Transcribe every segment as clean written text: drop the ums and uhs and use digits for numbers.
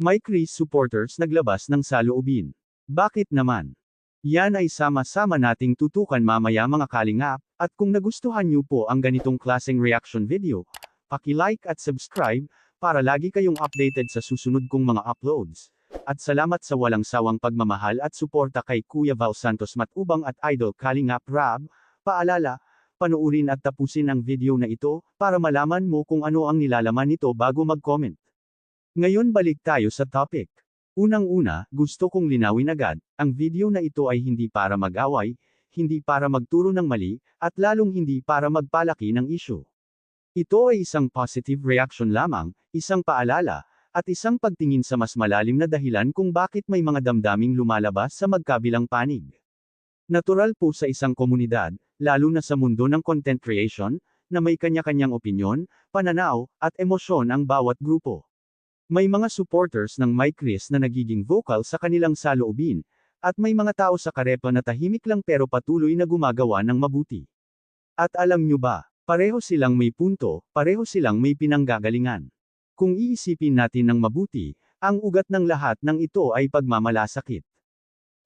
May Chris supporters naglabas ng saloobin. Bakit naman? Yan ay sama-sama nating tutukan mamaya mga kalingap, at kung nagustuhan niyo po ang ganitong klaseng reaction video, paki-like at subscribe, para lagi kayong updated sa susunod kong mga uploads. At salamat sa walang sawang pagmamahal at suporta kay Kuya Val Santos Matubang at Idol Kalingap Rab. Paalala, panoorin at tapusin ang video na ito, para malaman mo kung ano ang nilalaman nito bago mag-comment. Ngayon balik tayo sa topic. Unang-una, gusto kong linawin agad, ang video na ito ay hindi para mag-away, hindi para magturo ng mali, at lalong hindi para magpalaki ng issue. Ito ay isang positive reaction lamang, isang paalala, at isang pagtingin sa mas malalim na dahilan kung bakit may mga damdaming lumalabas sa magkabilang panig. Natural po sa isang komunidad, lalo na sa mundo ng content creation, na may kanya-kanyang opinyon, pananaw, at emosyon ang bawat grupo. May mga supporters ng May Chris na nagiging vocal sa kanilang saloobin, at may mga tao sa Karepa na tahimik lang pero patuloy na gumagawa ng mabuti. At alam nyo ba, pareho silang may punto, pareho silang may pinanggagalingan. Kung iisipin natin ng mabuti, ang ugat ng lahat ng ito ay pagmamalasakit.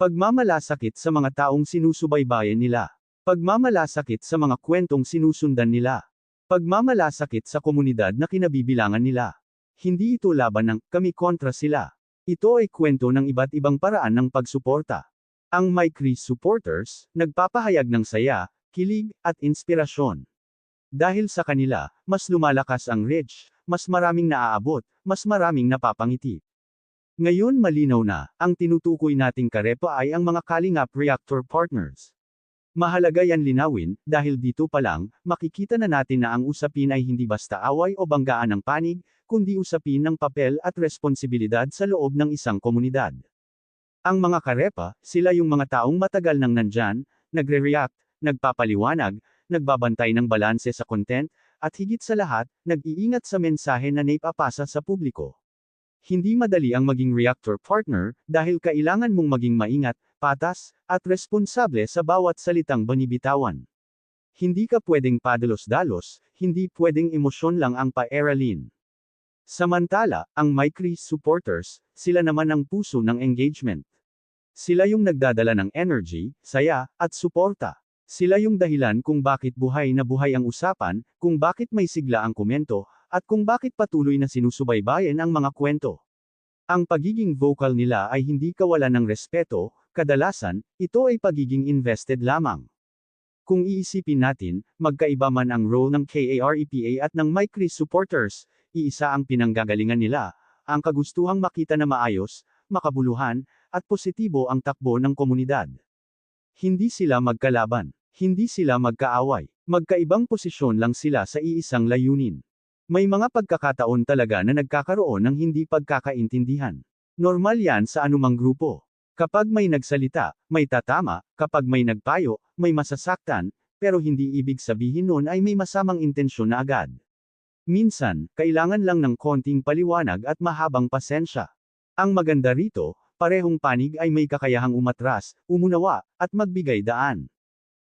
Pagmamalasakit sa mga taong sinusubaybayan nila. Pagmamalasakit sa mga kwentong sinusundan nila. Pagmamalasakit sa komunidad na kinabibilangan nila. Hindi ito laban ng kami kontra sila. Ito ay kwento ng iba't ibang paraan ng pagsuporta. Ang May Chris supporters, nagpapahayag ng saya, kilig, at inspirasyon. Dahil sa kanila, mas lumalakas ang reach, mas maraming naaabot, mas maraming napapangiti. Ngayon malinaw na, ang tinutukoy nating Karepa ay ang mga Kalingap reactor partners. Mahalaga yan linawin, dahil dito pa lang, makikita na natin na ang usapin ay hindi basta away o banggaan ng panig, kundi usapin ng papel at responsibilidad sa loob ng isang komunidad. Ang mga Karepa, sila yung mga taong matagal nang nandyan, nagre-react, nagpapaliwanag, nagbabantay ng balanse sa content, at higit sa lahat, nag-iingat sa mensahe na naipapasa sa publiko. Hindi madali ang maging reactor partner, dahil kailangan mong maging maingat, patas, at responsable sa bawat salitang binibitawan. Hindi ka pwedeng padalos-dalos, hindi pwedeng emosyon lang ang paaralin. Samantala, ang May Chris supporters, sila naman ang puso ng engagement. Sila yung nagdadala ng energy, saya, at suporta. Sila yung dahilan kung bakit buhay na buhay ang usapan, kung bakit may sigla ang komento, at kung bakit patuloy na sinusubaybayan ang mga kwento. Ang pagiging vocal nila ay hindi kawalan ng respeto, kadalasan, ito ay pagiging invested lamang. Kung iisipin natin, magkaiba man ang role ng KAREPA at ng May Chris supporters, iisa ang pinanggagalingan nila, ang kagustuhang makita na maayos, makabuluhan, at positibo ang takbo ng komunidad. Hindi sila magkalaban. Hindi sila magkaaway. Magkaibang posisyon lang sila sa iisang layunin. May mga pagkakataon talaga na nagkakaroon ng hindi pagkakaintindihan. Normal yan sa anumang grupo. Kapag may nagsalita, may tatama, kapag may nagpayo, may masasaktan, pero hindi ibig sabihin nun ay may masamang intensyon na agad. Minsan, kailangan lang ng konting paliwanag at mahabang pasensya. Ang maganda rito, parehong panig ay may kakayahang umatras, umunawa, at magbigay daan.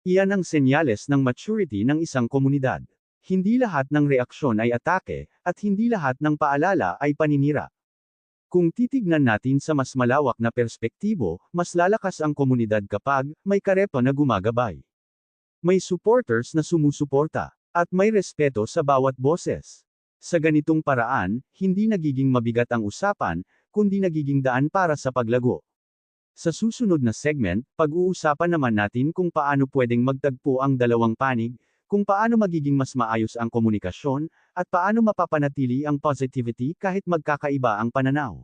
Iyan ang senyales ng maturity ng isang komunidad. Hindi lahat ng reaksyon ay atake, at hindi lahat ng paalala ay paninira. Kung titignan natin sa mas malawak na perspektibo, mas lalakas ang komunidad kapag may Karepa na gumagabay. May supporters na sumusuporta, at may respeto sa bawat boses. Sa ganitong paraan, hindi nagiging mabigat ang usapan, kundi nagiging daan para sa paglago. Sa susunod na segment, pag-uusapan naman natin kung paano pwedeng magtagpo ang dalawang panig, kung paano magiging mas maayos ang komunikasyon, at paano mapapanatili ang positivity kahit magkakaiba ang pananaw.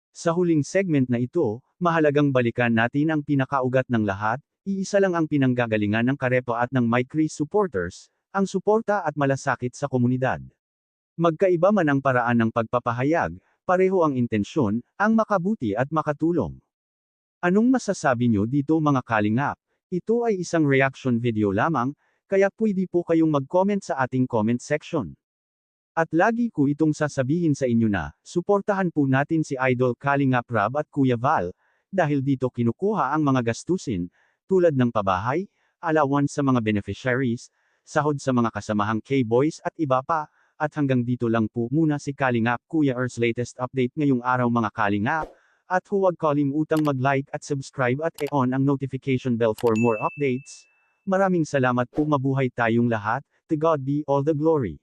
Sa huling segment na ito, mahalagang balikan natin ang pinakaugat ng lahat, iisa lang ang pinanggagalingan ng Karepa at ng May Chris supporters, ang suporta at malasakit sa komunidad. Magkaiba man ang paraan ng pagpapahayag, pareho ang intensyon, ang makabuti at makatulong. Anong masasabi nyo dito mga Kalingap? Ito ay isang reaction video lamang, kaya pwede po kayong mag-comment sa ating comment section. At lagi ko itong sasabihin sa inyo na, suportahan po natin si Idol Kalingap Rab at Kuya Val, dahil dito kinukuha ang mga gastusin, tulad ng pabahay, allowance sa mga beneficiaries, sahod sa mga kasamahang K-boys at iba pa, At hanggang dito lang po muna si Kalingap Kuya Ers latest update ngayong araw mga Kalingap. At huwag kalimutang mag-like at subscribe at i-on ang notification bell for more updates. Maraming salamat po, mabuhay tayong lahat. To God be all the glory.